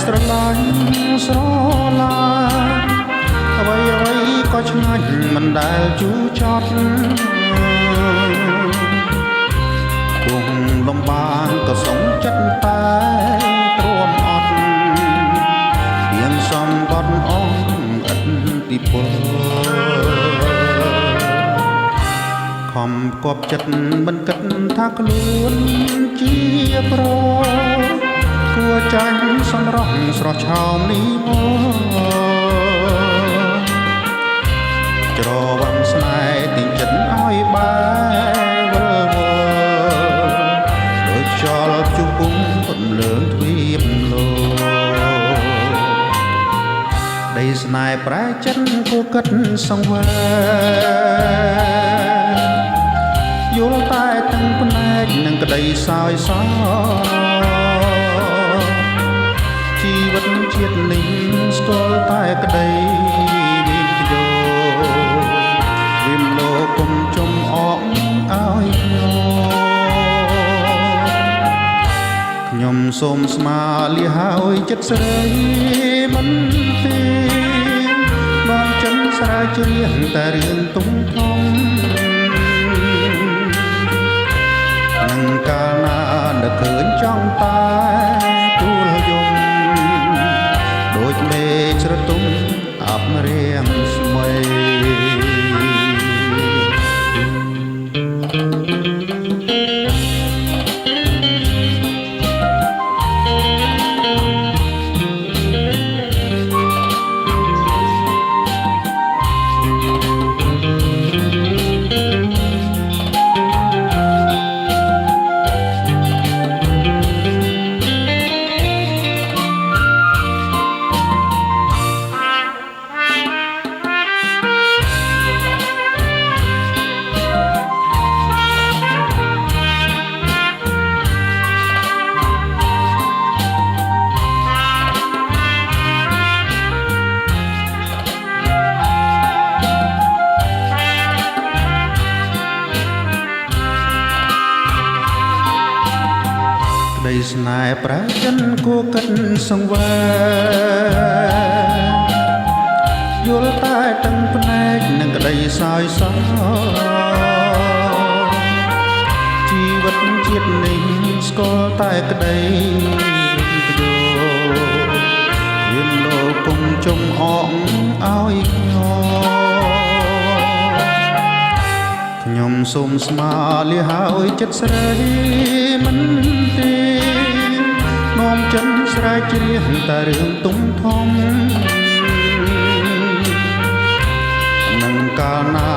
ស្រឡាញ់ស្រឡាញ់អ្វីអ្វីក៏ឆ្ងាញ់មិនដែលជូរចត់គង់លំបានក៏សងចិត្តតែទ្រាំអត់មានសំបត់អងឥទ្ធិពលខំគប់ចិត្តមិនគិតថាខ្លួនជាប្រគួរចាញ់សម្រស់ស្រស់ឆោមនេះមកច្រវាំស្នេហ៍ទីចិត្តឲ្យបែវិលវល់ដូចចលជុំពុំពំលើងទ្វីបលោកដីស្នេហ៍ប្រែចិត្តគួរគិតសង្វេយល់តែទាំងភ្នែកនឹងក្តីសោយសោជីវិតជាតិនេះស្គាល់តែក្តីវិបយោវិមលោកគុំជុំអកឲ្យខ្ញុំសូមស្មាលាហើយចិត្តស្រីមិនទេបងចិនស្រាវជ្រាវតែរឿងទុំធំនឹងកាលណានឹកឃើញចង់តែទួលយំដូចមេស្រទុំអាប់រៀងស្មីដីស្នេហ៍ប្រែចិនគួរគិតសង្វេយល់តែទាំងភ្នែកនឹងក្តីសោយសោជីវិតជាតិនេះស្គាល់តែក្តីវិបយោវិមលោកគុំជុំអងឲ្យខ្ញុំសូមស្មាលាហើយចិត្តស្រីមិនទេនាំចិនស្រាវជ្រាវតែរឿងទុំធំនឹងកាលណា